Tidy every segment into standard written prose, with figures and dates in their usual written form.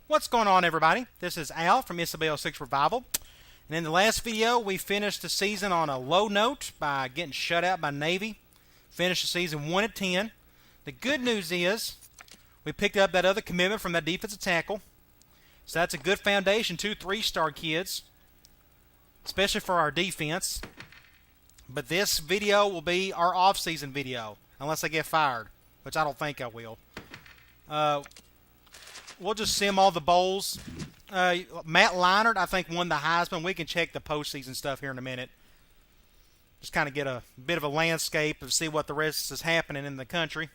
What's going on, everybody? This is Al from Isabel 6 Revival. And in the last video, we finished the season on a low note by getting shut out by Navy. Finished the season 1-10. The good news is we picked up that other commitment from that defensive tackle. So that's a good foundation, 2 3-star kids, especially for our defense. But this video will be our off-season video, unless I get fired, which I don't think I will. We'll just sim all the bowls. Matt Leinart, I think, won the Heisman. We can check the postseason stuff here in a minute. Just kind of get a bit of a landscape and see what the rest is happening in the country.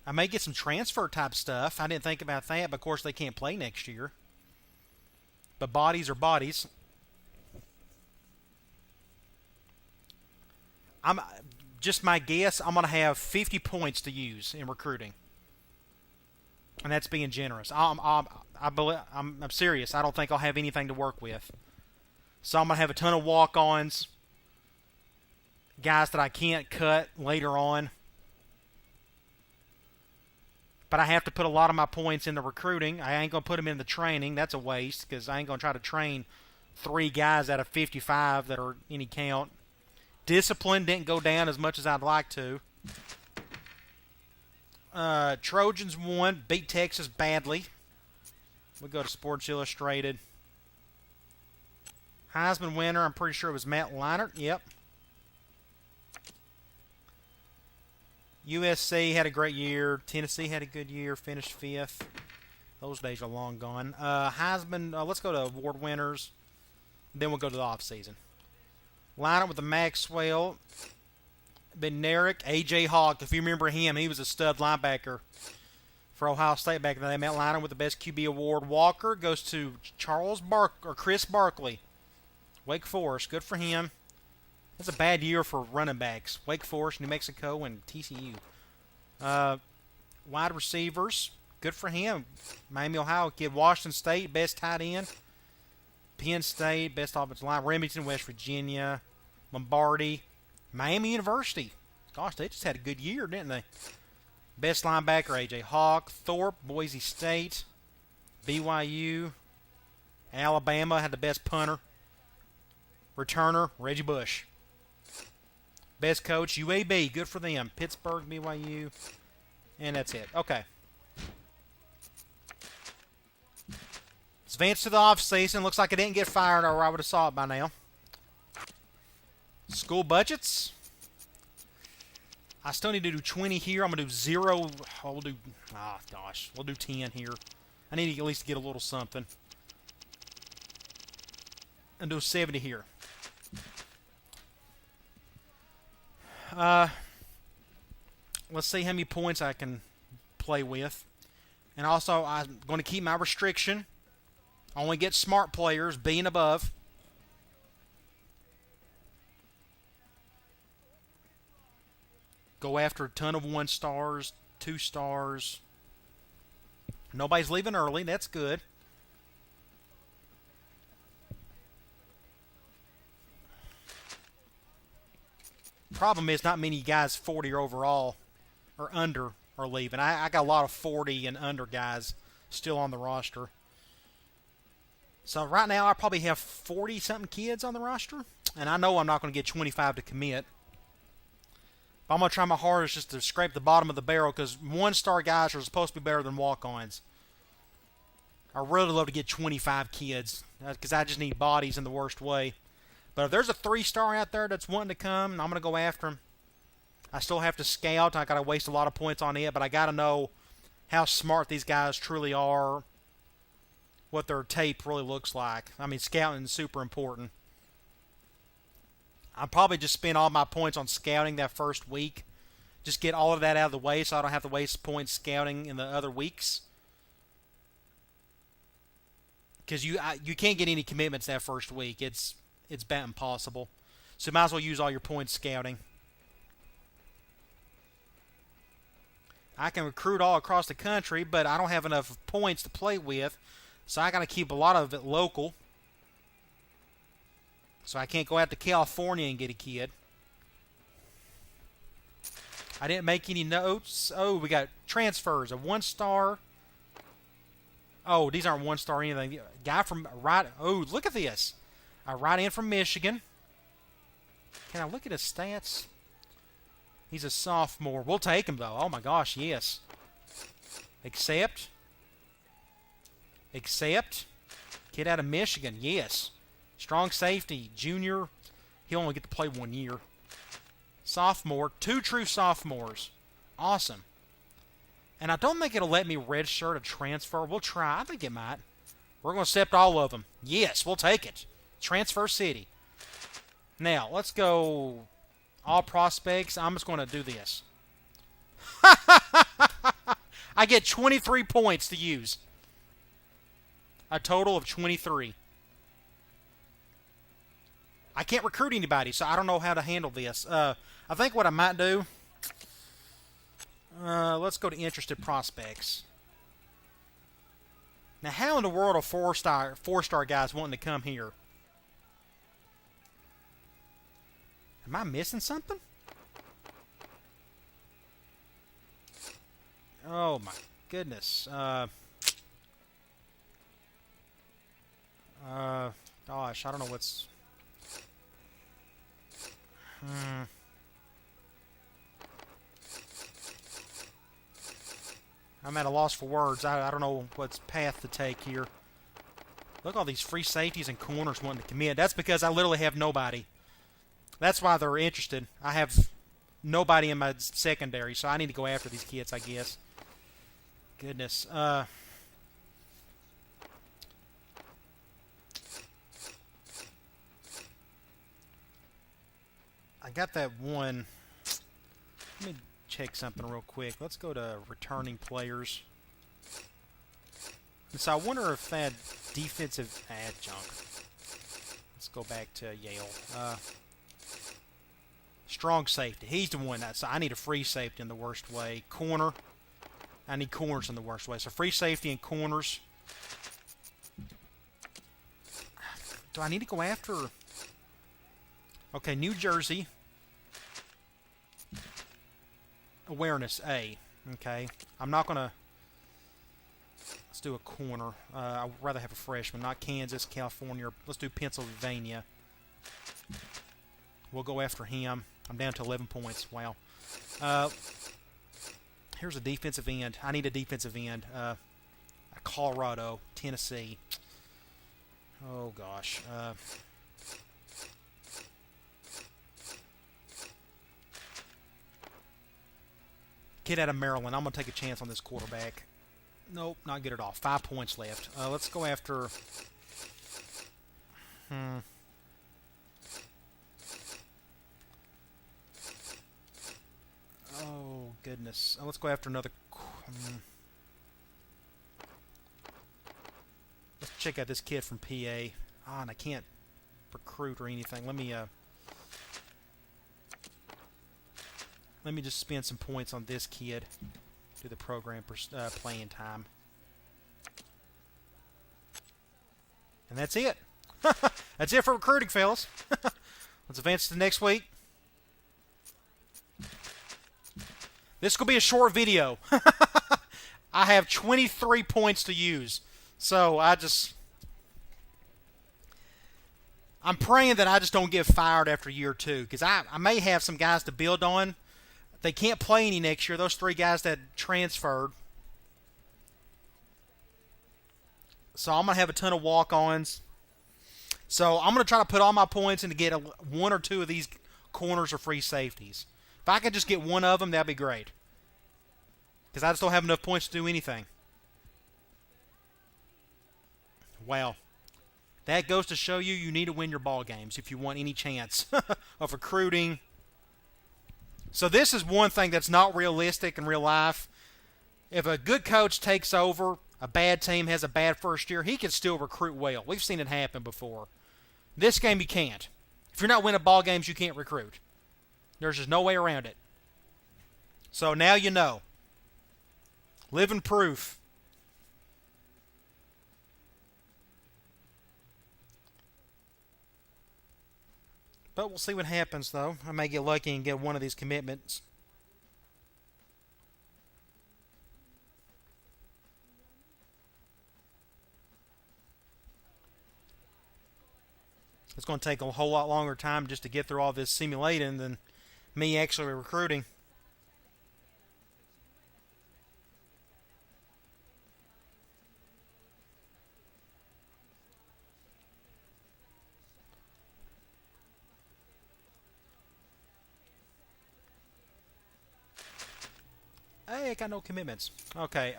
I may get some transfer type stuff. I didn't think about that, but of course they can't play next year. But bodies are bodies. Just my guess, I'm going to have 50 points to use in recruiting. And that's being generous. I'm serious. I don't think I'll have anything to work with. So I'm going to have a ton of walk-ons, guys that I can't cut later on. But I have to put a lot of my points into recruiting. I ain't going to put them in the training. That's a waste because I ain't going to try to train 3 guys out of 55 that are any count. Discipline didn't go down as much as I'd like to. Trojans won, beat Texas badly. We go to Sports Illustrated. Heisman winner, I'm pretty sure it was Matt Leinart. Yep. USC had a great year. Tennessee had a good year, finished 5th. Those days are long gone. Heisman, let's go to award winners. Then we'll go to the offseason. Leinart with the Maxwell. Bednarik, A.J. Hawk. If you remember him, he was a stud linebacker for Ohio State back then. Matt Leinart with the best QB award. Walker goes to Chris Barkley. Wake Forest, good for him. That's a bad year for running backs. Wake Forest, New Mexico, and TCU. Wide receivers, good for him. Miami, Ohio kid. Washington State, best tight end. Penn State, best offensive line. Remington, West Virginia. Lombardi. Miami University. Gosh, they just had a good year, didn't they? Best linebacker, A.J. Hawk. Thorpe, Boise State. BYU. Alabama had the best punter. Returner, Reggie Bush. Best coach, UAB. Good for them. Pittsburgh, BYU. And that's it. Okay. Let's advance to the offseason. Looks like I didn't get fired or I would have saw it by now. School budgets. I still need to do 20 here. I'm going to do 0. We'll do 10 here. I need to at least get a little something. And do 70 here. Let's see how many points I can play with. And also, I'm going to keep my restriction. Only get smart players, B and above. Go after a ton of 1 stars, 2 stars. Nobody's leaving early. That's good. Problem is not many guys 40 overall or under are leaving. I got a lot of 40 and under guys still on the roster. So right now I probably have 40-something kids on the roster. And I know I'm not going to get 25 to commit. But I'm going to try my hardest just to scrape the bottom of the barrel because 1-star guys are supposed to be better than walk-ons. I really love to get 25 kids because I just need bodies in the worst way. But if there's a 3-star out there that's wanting to come, I'm going to go after him. I still have to scout. I got to waste a lot of points on it, but I got to know how smart these guys truly are, what their tape really looks like. I mean, scouting is super important. I'll probably just spend all my points on scouting that first week. Just get all of that out of the way so I don't have to waste points scouting in the other weeks. Because you can't get any commitments that first week. It's about impossible. So you might as well use all your points scouting. I can recruit all across the country, but I don't have enough points to play with. So I got to keep a lot of it local. So I can't go out to California and get a kid. I didn't make any notes. Oh, we got transfers. A 1-star. Oh, these aren't 1-star or anything. Guy from right. Oh, look at this. A right end from Michigan. Can I look at his stats? He's a sophomore. We'll take him, though. Oh, my gosh, yes. Accept. Accept. Kid out of Michigan, yes. Strong safety, junior. He'll only get to play 1 year. Sophomore, 2 true sophomores. Awesome. And I don't think it'll let me redshirt a transfer. We'll try. I think it might. We're going to accept all of them. Yes, we'll take it. Transfer City. Now, let's go all prospects. I'm just going to do this. I get 23 points to use. A total of 23. I can't recruit anybody, so I don't know how to handle this. I think what I might do, let's go to interested prospects. Now, how in the world are four-star guys wanting to come here? Am I missing something? Oh, my goodness. Gosh, I don't know what's... I'm at a loss for words. I don't know what's path to take here. Look at all these free safeties and corners wanting to commit. That's because I literally have nobody. That's why they're interested. I have nobody in my secondary, so I need to go after these kids, I guess. Goodness. I got that one. Let me check something real quick. Let's go to returning players. And so I wonder if that defensive adjunct. Let's go back to Yale. Strong safety. He's the one so I need a free safety in the worst way. Corner. I need corners in the worst way. So free safety and corners. Do I need to go after... Okay, New Jersey. Awareness, A. Okay. I'm not going to... Let's do a corner. I'd rather have a freshman. Not Kansas, California. Let's do Pennsylvania. We'll go after him. I'm down to 11 points. Wow. Here's a defensive end. I need a defensive end. Colorado, Tennessee. Oh, gosh. Kid out of Maryland. I'm going to take a chance on this quarterback. Nope, not good at all. 5 points left. Let's go after... Oh, goodness. Let's go after another... Let's check out this kid from PA. And I can't recruit or anything. Let me just spend some points on this kid. Do the program playing time. And that's it. That's it for recruiting, fellas. Let's advance to next week. This will be a short video. I have 23 points to use. So I'm praying that I just don't get fired after year 2. Because I may have some guys to build on. They can't play any next year. Those 3 guys that transferred. So I'm going to have a ton of walk-ons. So I'm going to try to put all my points in to get 1 or 2 of these corners or free safeties. If I could just get one of them, that'd be great. Because I just don't have enough points to do anything. Wow. That goes to show you need to win your ball games if you want any chance of recruiting. So this is one thing that's not realistic in real life. If a good coach takes over, a bad team has a bad first year, he can still recruit well. We've seen it happen before. This game you can't. If you're not winning ball games, you can't recruit. There's just no way around it. So now you know. Living proof. But we'll see what happens, though. I may get lucky and get one of these commitments. It's going to take a whole lot longer time just to get through all this simulating than me actually recruiting. Hey, I got no commitments. Okay,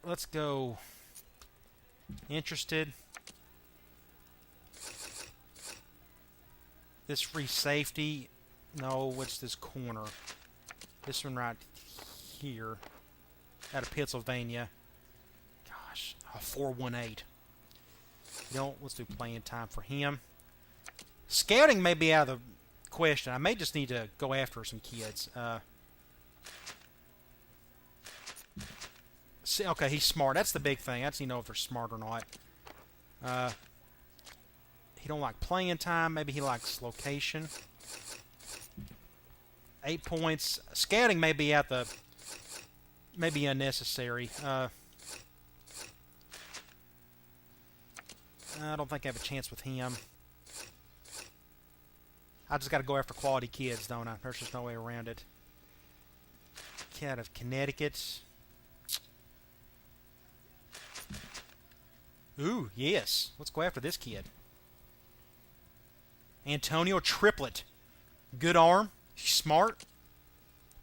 let's go. Interested. This free safety. No, what's this corner? This one right here. Out of Pennsylvania. Gosh, 418. You know, let's do playing time for him. Scouting may be out of the question. I may just need to go after some kids. See, okay, he's smart. That's the big thing. That's, you know, if they're smart or not. He don't like playing time. Maybe he likes location. 8 points. Scouting may be at the... maybe unnecessary. I don't think I have a chance with him. I just got to go after quality kids, don't I? There's just no way around it. Kid out of Connecticut. Ooh, yes. Let's go after this kid. Antonio Triplet. Good arm. He's smart.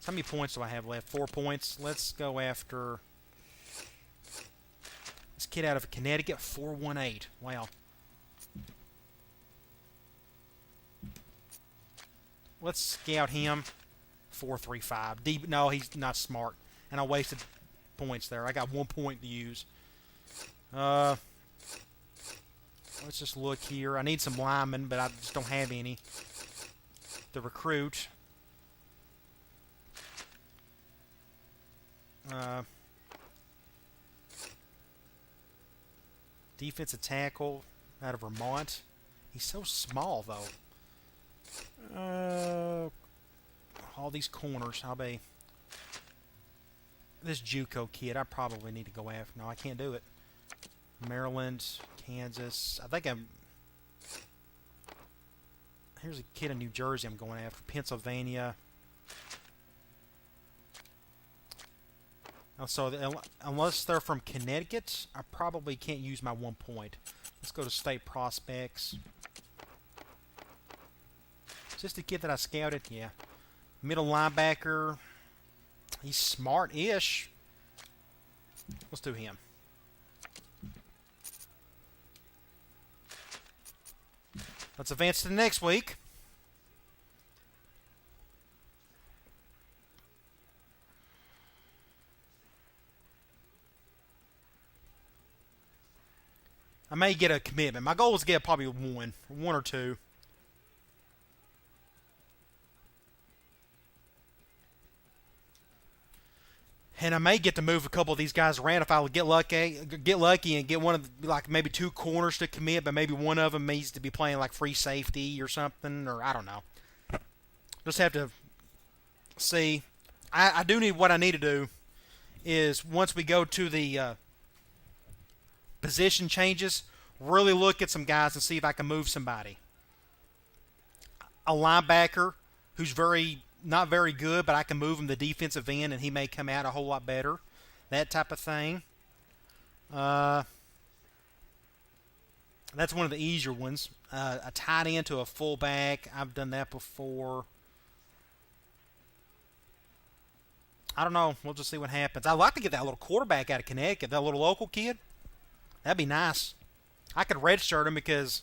How many points do I have left? 4 points. Let's go after this kid out of Connecticut. 418. Wow. Let's scout him. 435. Deep. No, he's not smart. And I wasted points there. I got 1 point to use. Let's just look here. I need some linemen, but I just don't have any to recruit. Defensive tackle out of Vermont. He's so small, though. All these corners. I'll be... This JUCO kid, I probably need to go after. No, I can't do it. Maryland, Kansas. I think I'm... Here's a kid in New Jersey I'm going after. Pennsylvania. So unless they're from Connecticut, I probably can't use my 1 point. Let's go to state prospects. Is this the kid that I scouted? Yeah. Middle linebacker. He's smart-ish. Let's do him. Let's advance to the next week. I may get a commitment. My goal is to get probably one or two. And I may get to move a couple of these guys around if I would get lucky and get one of like maybe 2 corners to commit, but maybe one of them needs to be playing like free safety or something, or I don't know. Just have to see. I do need what I need to do is once we go to the position changes, really look at some guys and see if I can move somebody. A linebacker who's not very good, but I can move him to defensive end and he may come out a whole lot better. That type of thing. That's one of the easier ones. A tight end to a fullback. I've done that before. I don't know. We'll just see what happens. I'd like to get that little quarterback out of Connecticut, that little local kid. That'd be nice. I could redshirt him because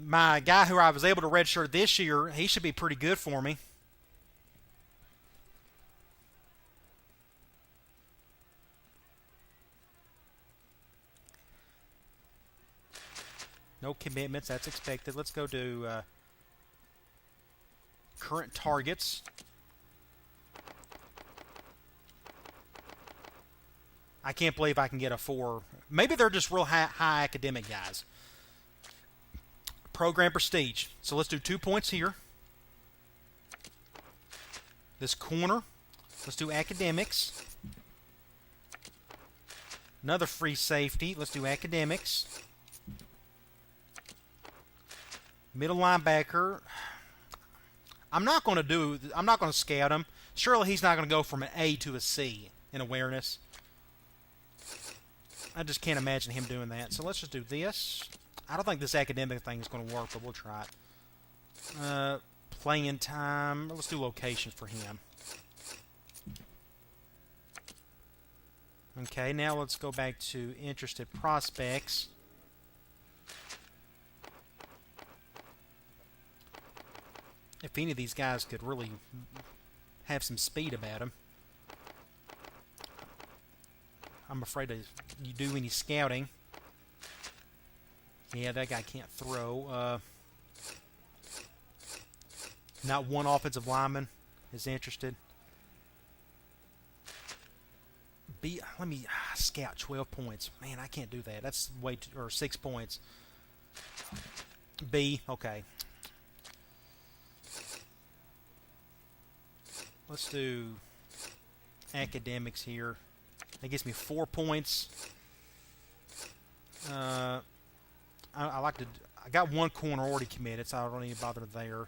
my guy who I was able to redshirt this year, he should be pretty good for me. No commitments. That's expected. Let's go to current targets. I can't believe I can get a 4. Maybe they're just real high academic guys. Program prestige. So let's do 2 points here. This corner. Let's do academics. Another free safety. Let's do academics. Middle linebacker. I'm not going to scout him. Surely he's not going to go from an A to a C in awareness. I just can't imagine him doing that. So let's just do this. I don't think this academic thing is going to work, but we'll try it. Playing time. Let's do locations for him. Okay, now let's go back to interested prospects. If any of these guys could really have some speed about them. I'm afraid to do any scouting. Yeah, that guy can't throw. Not one offensive lineman is interested. Let me scout 12 points. Man, I can't do that. That's way too, or 6 points. B, okay. Let's do academics here. That gives me 4 points. I got one corner already committed, so I don't need to bother there.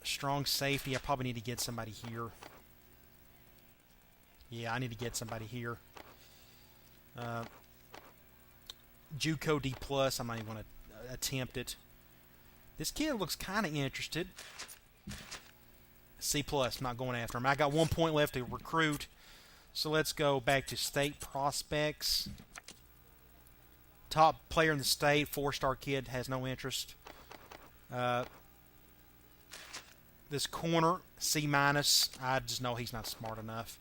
Strong safety. I probably need to get somebody here. Yeah, I need to get somebody here. JUCO D+, I'm not even going to attempt it. This kid looks kind of interested. C+, not going after him. I got 1 point left to recruit. So let's go back to state prospects. Top player in the state, 4-star kid, has no interest. This corner, C-. I just know he's not smart enough.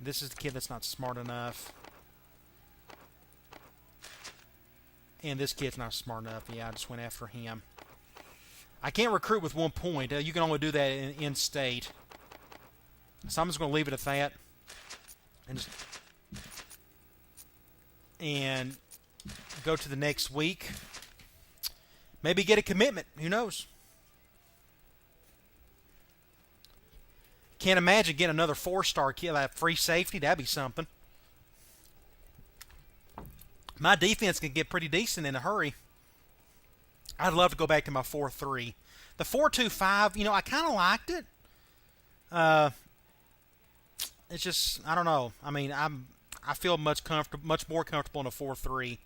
This is the kid that's not smart enough. And this kid's not smart enough. Yeah, I just went after him. I can't recruit with 1 point. You can only do that in state. So I'm just going to leave it at that. And go to the next week. Maybe get a commitment. Who knows? Can't imagine getting another 4-star kid, that free safety. That'd be something. My defense can get pretty decent in a hurry. I'd love to go back to my 4-3. The 4-2-5, I kind of liked it. It's just, I don't know. I mean, I feel much more comfortable in a 4-3.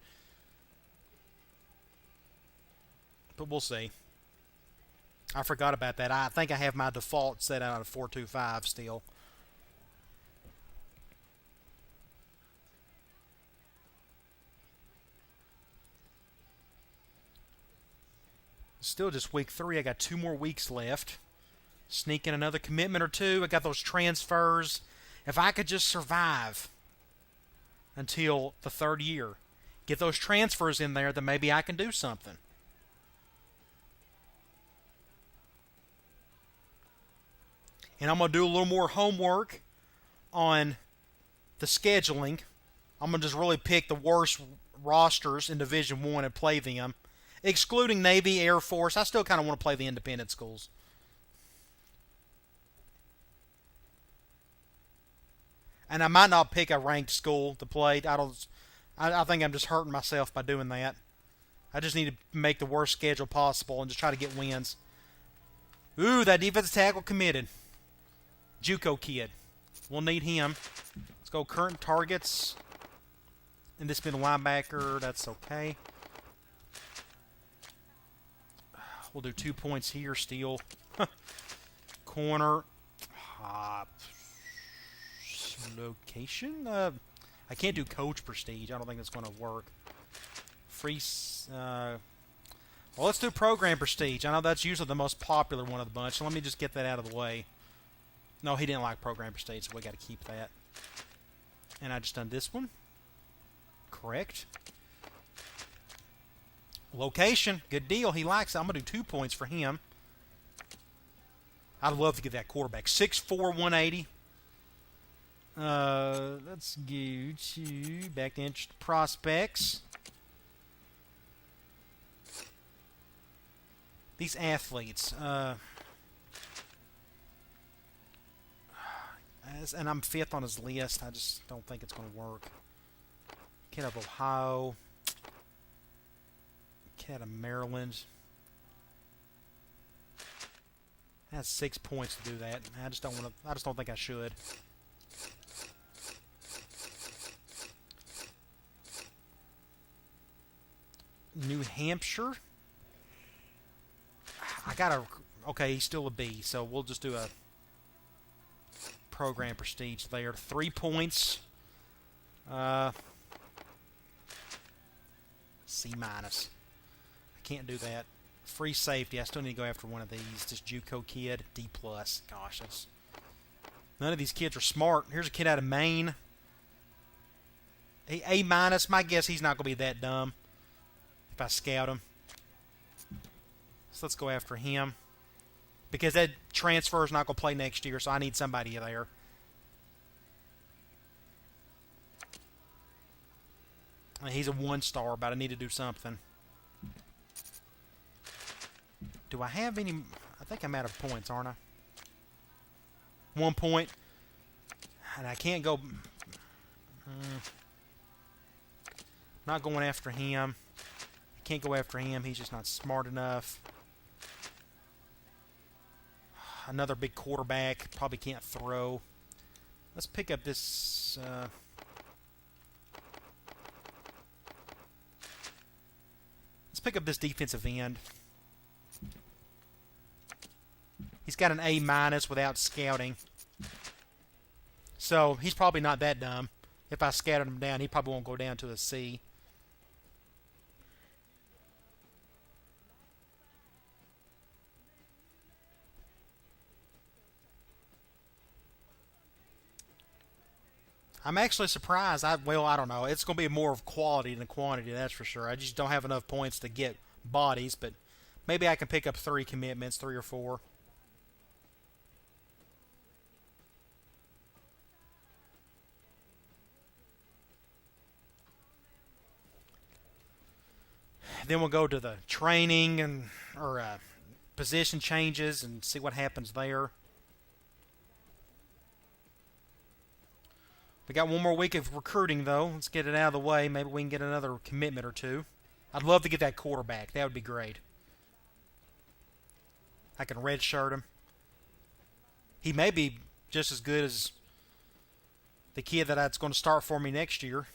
But we'll see. I forgot about that. I think I have my default set out of 4-2-5 still. Still just week 3. I got 2 more weeks left. Sneak in another commitment or 2. I got those transfers. If I could just survive until the 3rd year, get those transfers in there, then maybe I can do something. And I'm going to do a little more homework on the scheduling. I'm going to just really pick the worst rosters in Division I and play them. Excluding Navy, Air Force, I still kind of want to play the independent schools. And I might not pick a ranked school to play. I think I'm just hurting myself by doing that. I just need to make the worst schedule possible and just try to get wins. Ooh, that defensive tackle committed. JUCO kid. We'll need him. Let's go current targets. And this middle linebacker, that's okay. We'll do 2 points here still. Corner. Location? I can't do coach prestige. I don't think that's going to work. Well, let's do program prestige. I know that's usually the most popular one of the bunch, so let me just get that out of the way. No, he didn't like program prestige, so we got to keep that. And I just done this one. Correct. Location. Good deal. He likes it. I'm going to do 2 points for him. I'd love to get that quarterback. 6'4", 180. Let's go to back to interested prospects. These athletes. And I'm 5th on his list. I just don't think it's going to work. Kid of Ohio. Kid of Maryland. That's 6 points to do that. I just don't want to. I just don't think I should. New Hampshire. I gotta. Okay, he's still a B, so we'll just do a program prestige there. 3 points. C minus. I can't do that. Free safety. I still need to go after one of these. This JUCO kid. D plus. Gosh, that's. None of these kids are smart. Here's a kid out of Maine. A minus. My guess he's not going to be that dumb if I scout him. So let's go after him. Because that transfer is not going to play next year, so I need somebody there. I mean, he's a 1-star, but I need to do something. Do I have any... I think I'm out of points, aren't I? 1 point. And I can't go... not going after him. Can't go after him. He's just not smart enough. Another big quarterback. Probably can't throw. Let's pick up this... let's pick up this defensive end. He's got an A minus without scouting. So he's probably not that dumb. If I scouted him down, he probably won't go down to a C. I'm actually surprised. Well, I don't know. It's going to be more of quality than quantity, that's for sure. I just don't have enough points to get bodies, but maybe I can pick up 3 commitments, 3 or 4. Then we'll go to the training and or position changes and see what happens there. We got 1 more week of recruiting, though. Let's get it out of the way. Maybe we can get another commitment or 2. I'd love to get that quarterback. That would be great. I can redshirt him. He may be just as good as the kid that's going to start for me next year.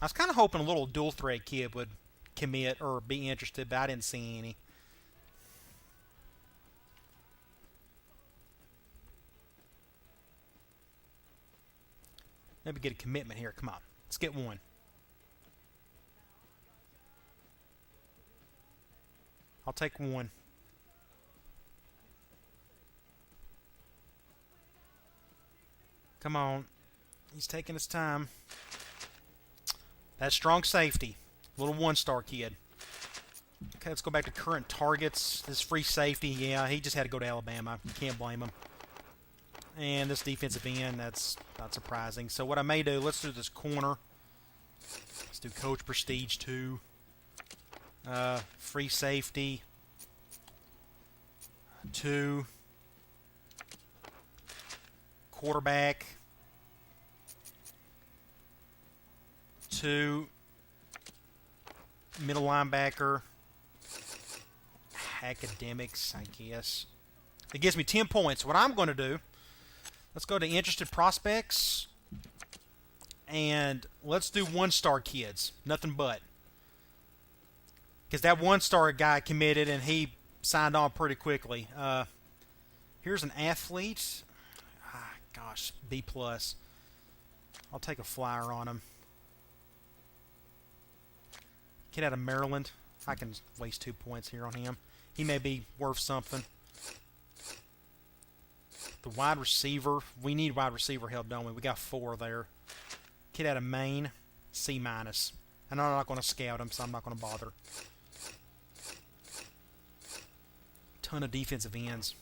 I was kind of hoping a little dual threat kid would commit or be interested, but I didn't see any. Maybe get a commitment here. Come on. Let's get 1. I'll take 1. Come on. He's taking his time. That's strong safety. Little 1-star kid. Okay, let's go back to current targets. This free safety, yeah, he just had to go to Alabama. You can't blame him. And this defensive end, that's not surprising. So what I may do, let's do this corner. Let's do Coach Prestige 2. Free safety. 2. Quarterback. 2. Middle linebacker. Academics, I guess. It gives me 10 points. What I'm going to do, let's go to interested prospects. And let's do 1-star kids. Nothing but. Because that 1-star guy committed and he signed on pretty quickly. Here's an athlete. Gosh, B+. I'll take a flyer on him. Kid out of Maryland. I can waste 2 points here on him. He may be worth something. The wide receiver. We need wide receiver help, don't we? We got 4 there. Kid out of Maine. C-. And I'm not going to scout him, so I'm not going to bother. Ton of defensive ends.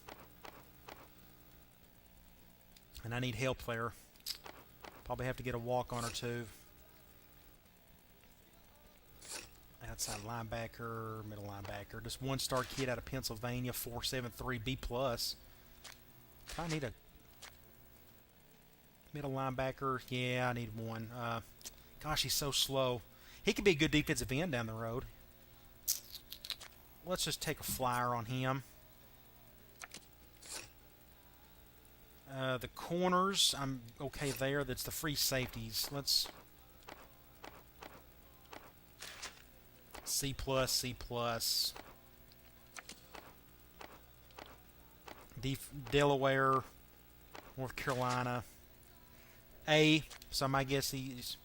And I need help there. Probably have to get a walk-on or 2. Outside linebacker, middle linebacker. This 1-star kid out of Pennsylvania, 4.73 B+. I need a middle linebacker. Yeah, I need 1. Gosh, he's so slow. He could be a good defensive end down the road. Let's just take a flyer on him. The corners, I'm okay there. That's the free safeties. Let's C+, C+. Delaware, North Carolina. A, so I guess he's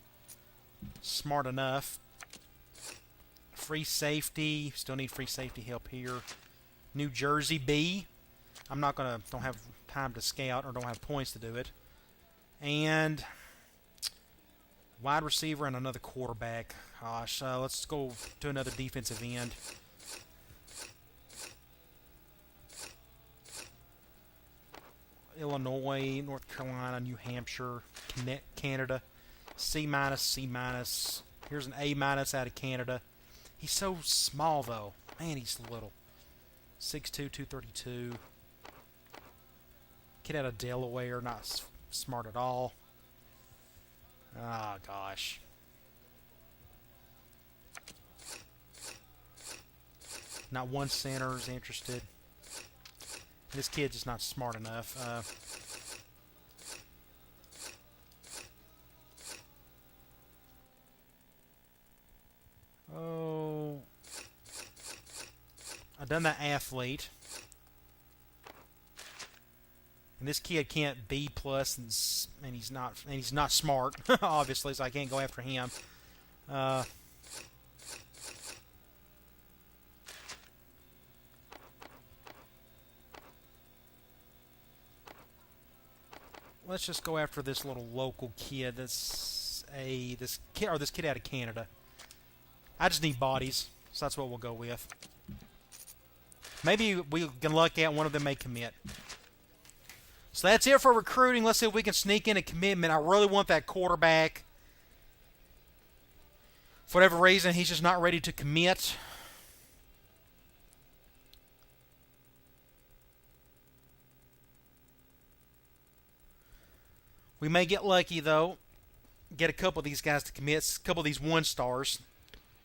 smart enough. Free safety, still need free safety help here. New Jersey, B. I'm not gonna, don't have time to scout or don't have points to do it. And wide receiver and another quarterback. Gosh, let's go to another defensive end. Illinois, North Carolina, New Hampshire, Canada. C-, C-. Here's an A- out of Canada. He's so small, though. Man, he's little. 6'2", 232. Kid out of Delaware, not smart at all. Ah, gosh. Not one center is interested. This kid's just not smart enough. I've done that athlete. And this kid can't B+, and he's not smart, obviously, so I can't go after him. Let's just go after this little local kid. This kid out of Canada. I just need bodies, so that's what we'll go with. Maybe we can luck out one of them may commit. So that's it for recruiting. Let's see if we can sneak in a commitment. I really want that quarterback. For whatever reason, he's just not ready to commit. We may get lucky, though. Get a couple of these guys to commit. A couple of these one-stars.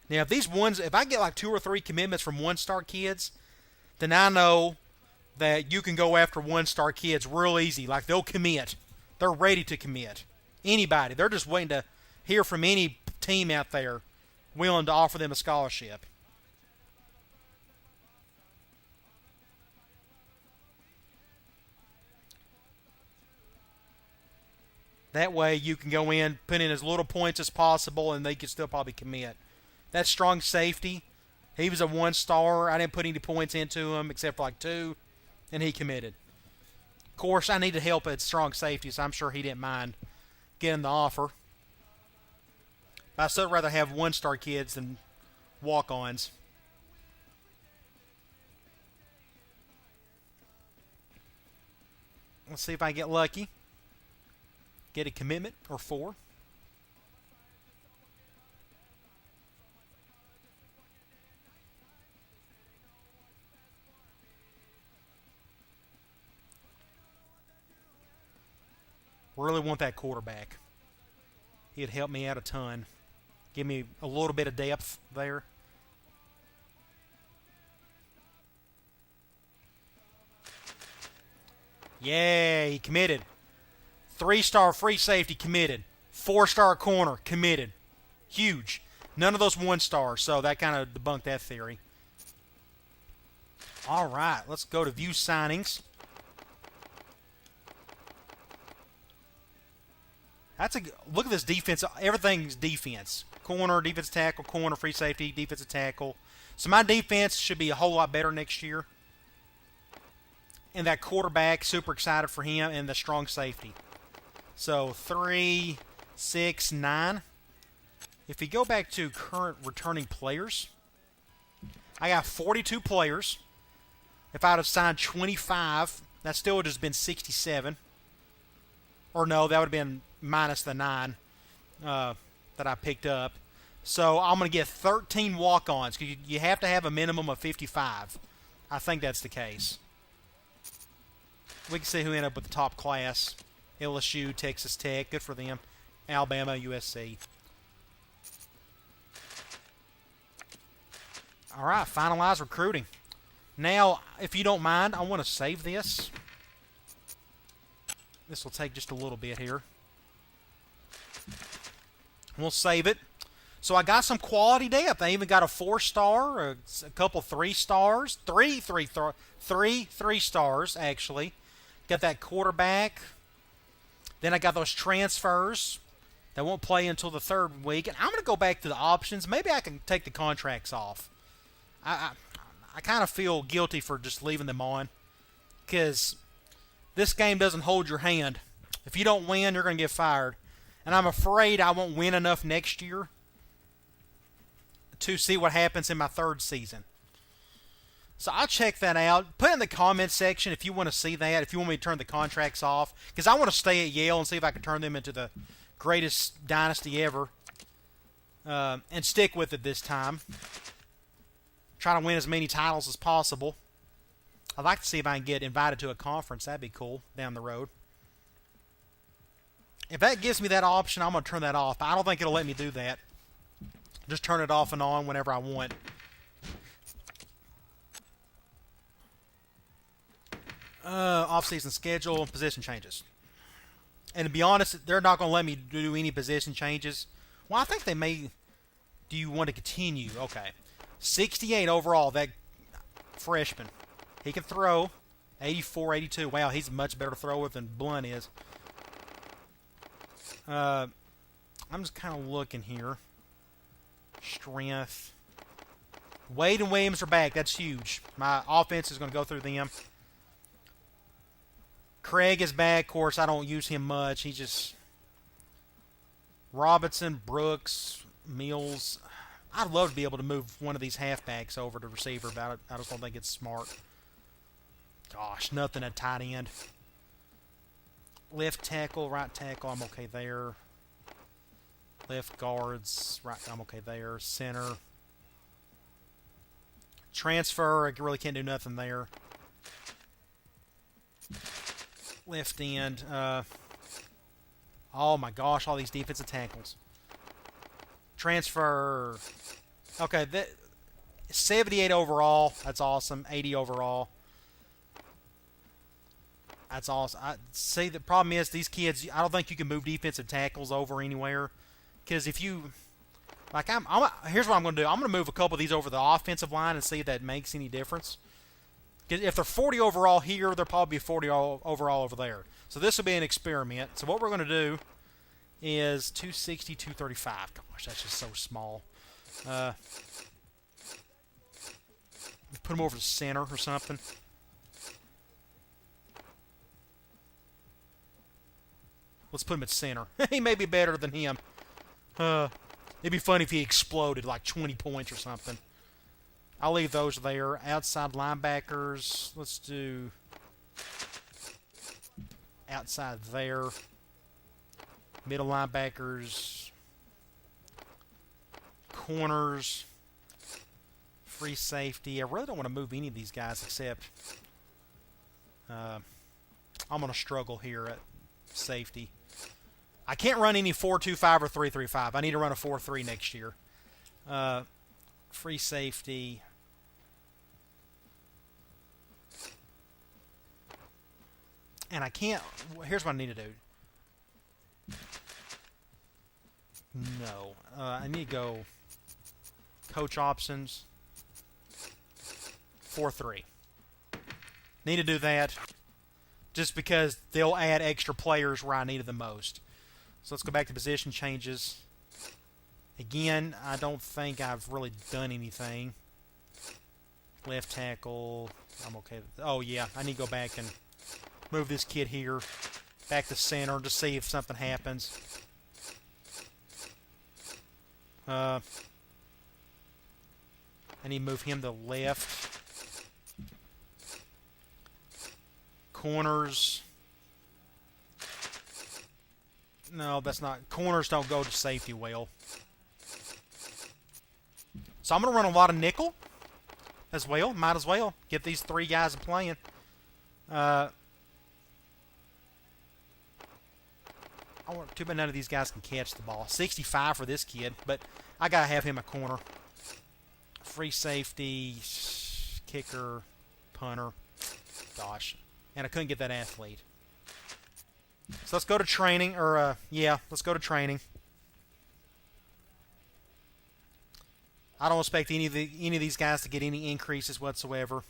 Now, if I get like 2 or 3 commitments from one-star kids, then I know that you can go after one-star kids real easy. Like, they'll commit. They're ready to commit. Anybody. They're just waiting to hear from any team out there willing to offer them a scholarship. That way you can go in, put in as little points as possible, and they can still probably commit. That strong safety, he was a 1-star. I didn't put any points into him except for like 2, and he committed. Of course, I needed help at strong safety, so I'm sure he didn't mind getting the offer. But I'd still rather have 1-star kids than walk-ons. Let's see if I get lucky. Get a commitment or 4. Really want that quarterback. He'd help me out a ton. Give me a little bit of depth there. Yeah, he committed. 3-star free safety committed. 4-star corner committed. Huge. None of those 1-stars, so that kind of debunked that theory. All right, let's go to view signings. Look at this defense. Everything's defense. Corner, defense tackle, corner, free safety, defensive tackle. So my defense should be a whole lot better next year. And that quarterback, super excited for him, and the strong safety. So 3, 6, 9. If we go back to current returning players, I got 42 players. If I would have signed 25, that still would have been 67. Or no, that would have been minus the 9 that I picked up. So I'm going to get 13 walk-ons. You have to have a minimum of 55. I think that's the case. We can see who ended up with the top class. LSU, Texas Tech, good for them. Alabama, USC. All right, finalize recruiting. Now, if you don't mind, I want to save this. This will take just a little bit here. We'll save it. So I got some quality depth. I even got a 4-star, a couple 3-stars, three 3-stars actually. Got that quarterback. Then I got those transfers that won't play until the 3rd week. And I'm going to go back to the options. Maybe I can take the contracts off. I kind of feel guilty for just leaving them on because this game doesn't hold your hand. If you don't win, you're going to get fired. And I'm afraid I won't win enough next year to see what happens in my 3rd season. So I'll check that out. Put in the comment section if you want to see that, if you want me to turn the contracts off. Because I want to stay at Yale and see if I can turn them into the greatest dynasty ever. And stick with it this time. Try to win as many titles as possible. I'd like to see if I can get invited to a conference. That'd be cool down the road. If that gives me that option, I'm going to turn that off. I don't think it'll let me do that. Just turn it off and on whenever I want. Off-season schedule, position changes. And to be honest, they're not going to let me do any position changes. Well, I think they may. Do you want to continue? Okay. 68 overall, that freshman. He can throw. 84, 82. Wow, he's a much better thrower than Blunt is. I'm just kind of looking here. Strength. Wade and Williams are back. That's huge. My offense is going to go through them. Craig is back. Of course, I don't use him much. He just... Robinson, Brooks, Mills. I'd love to be able to move one of these halfbacks over to receiver, but I just don't think it's smart. Gosh, nothing at tight end. Left tackle, right tackle, I'm okay there. Left guards, right, I'm okay there. Center. Transfer, I really can't do nothing there. Left end. Oh my gosh, all these defensive tackles. Transfer. Okay, 78 overall. That's awesome. 80 overall. That's awesome. See, the problem is these kids, I don't think you can move defensive tackles over anywhere. Because if you... Like, here's what I'm going to do. I'm going to move a couple of these over the offensive line and see if that makes any difference. Because if they're 40 overall here, they'll probably be 40 overall over there. So this will be an experiment. So what we're going to do is 260, 235. Gosh, that's just so small. Put them over to center or something. Let's put him at center. He may be better than him. It'd be funny if he exploded like 20 points or something. I'll leave those there. Outside linebackers. Let's do outside there. Middle linebackers. Corners. Free safety. I really don't want to move any of these guys except I'm going to struggle here at safety. I can't run any 4-2-5 or 3-3-5. I need to run a 4-3 next year. Free safety. And I can't... Here's what I need to do. No. I need to go coach options. 4-3. Need to do that just because they'll add extra players where I need it the most. So let's go back to position changes. Again, I don't think I've really done anything. Left tackle, I'm okay. Oh, yeah, I need to go back and move this kid here back to center to see if something happens. I need to move him to left. Corners. No, that's not. Corners don't go to safety well. So I'm going to run a lot of nickel as well. Might as well get these three guys playing. Too bad none of these guys can catch the ball. 65 for this kid, but I got to have him a corner. Free safety, kicker, punter. Gosh. And I couldn't get that athlete. So let's go to training, or yeah, let's go to training. I don't expect any of these guys to get any increases whatsoever.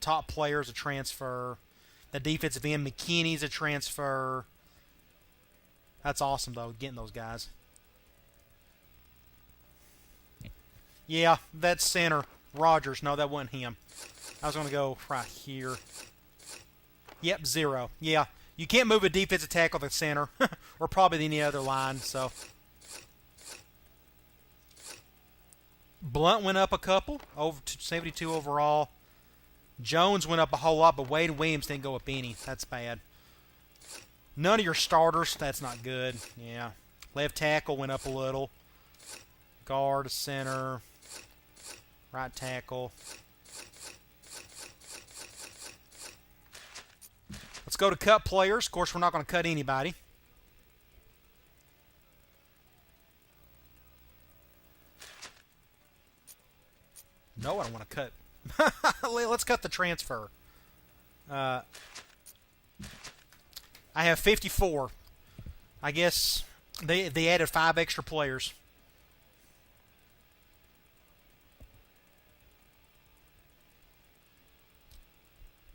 Top players a transfer. The defensive end, McKinney's a transfer. That's awesome, though, getting those guys. Yeah, that's center. Rogers. No, that wasn't him. I was going to go right here. Yep, 0. Yeah, you can't move a defensive tackle to center, or probably any other line. So Blunt went up a couple, over to 72 overall. Jones went up a whole lot, but Wade Williams didn't go up any. That's bad. None of your starters. That's not good. Yeah. Left tackle went up a little. Guard, center, right tackle. Let's go to cut players. Of course, we're not going to cut anybody. No, I don't want to cut. Let's cut the transfer. I have 54. I guess they added 5 extra players.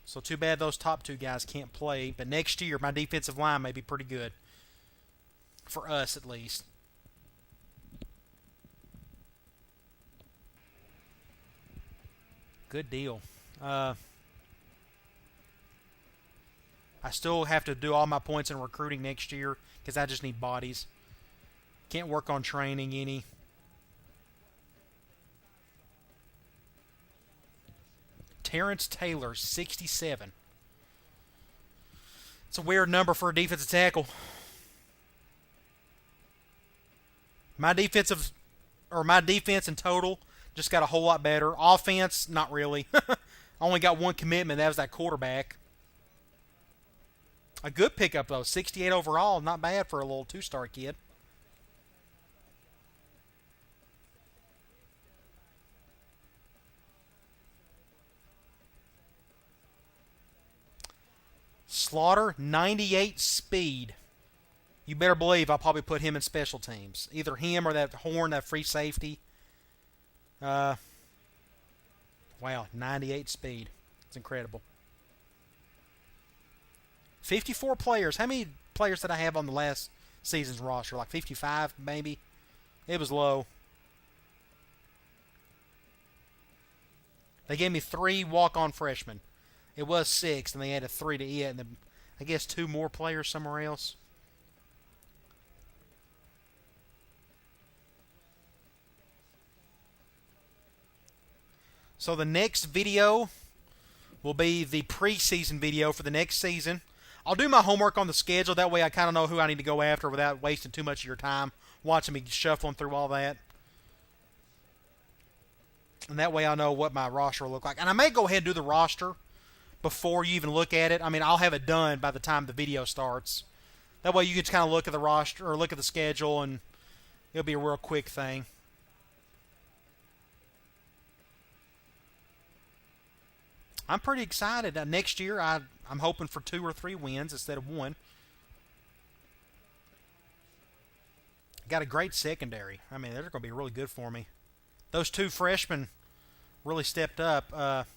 So too bad those top 2 guys can't play. But next year, my defensive line may be pretty good. For us, at least. Good deal. I still have to do all my points in recruiting next year because I just need bodies. Can't work on training any. Terrence Taylor, 67. It's a weird number for a defensive tackle. My defense in total just got a whole lot better. Offense, not really. I only got 1 commitment. That was that quarterback. A good pickup, though. 68 overall. Not bad for a little 2-star kid. Slaughter, 98 speed. You better believe I'll probably put him in special teams. Either him or that Horn, that free safety. Wow, 98 speed. It's incredible. 54 players. How many players did I have on the last season's roster? Like 55, maybe? It was low. They gave me 3 walk-on freshmen. It was 6, and they added 3 to it, and I guess 2 more players somewhere else. So the next video will be the preseason video for the next season. I'll do my homework on the schedule. That way I kind of know who I need to go after without wasting too much of your time watching me shuffling through all that. And that way I know what my roster will look like. And I may go ahead and do the roster before you even look at it. I mean, I'll have it done by the time the video starts. That way you can just kind of look at the roster or look at the schedule, and it'll be a real quick thing. I'm pretty excited. Next year, I'm hoping for 2 or 3 wins instead of 1. Got a great secondary. I mean, they're going to be really good for me. Those 2 freshmen really stepped up.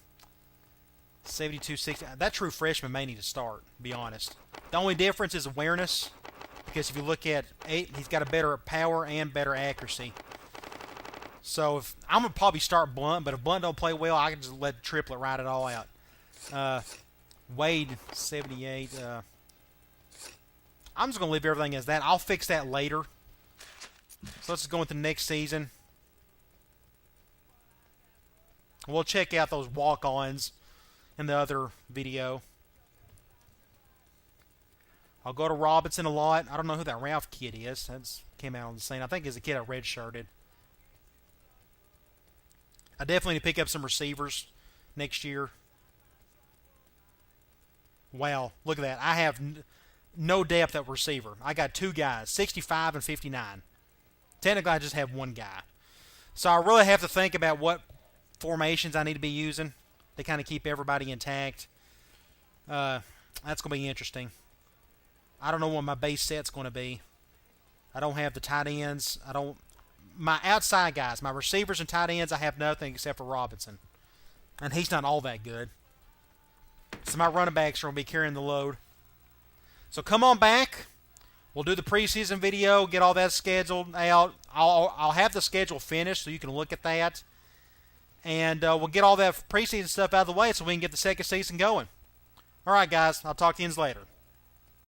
72, 60. That true freshman may need to start, to be honest. The only difference is awareness, because if you look at 8, he's got a better power and better accuracy. So if I'm going to probably start Blunt, but if Blunt don't play well, I can just let Triplet ride it all out. Wade, 78. I'm just going to leave everything as that. I'll fix that later. So let's just go into the next season. We'll check out those walk-ons in the other video. I'll go to Robinson a lot. I don't know who that Ralph kid is. That's came out on the scene. I think he's a kid I redshirted. I definitely need to pick up some receivers next year. Wow, look at that. I have no depth at receiver. I got 2 guys, 65 and 59. Technically, I just have 1 guy. So I really have to think about what formations I need to be using. They kind of keep everybody intact. That's going to be interesting. I don't know what my base set's going to be. I don't have the tight ends. My outside guys, my receivers and tight ends, I have nothing except for Robinson. And he's not all that good. So my running backs are going to be carrying the load. So come on back. We'll do the preseason video, get all that scheduled out. I'll have the schedule finished so you can look at that. And we'll get all that preseason stuff out of the way so we can get the second season going. All right, guys. I'll talk to you later.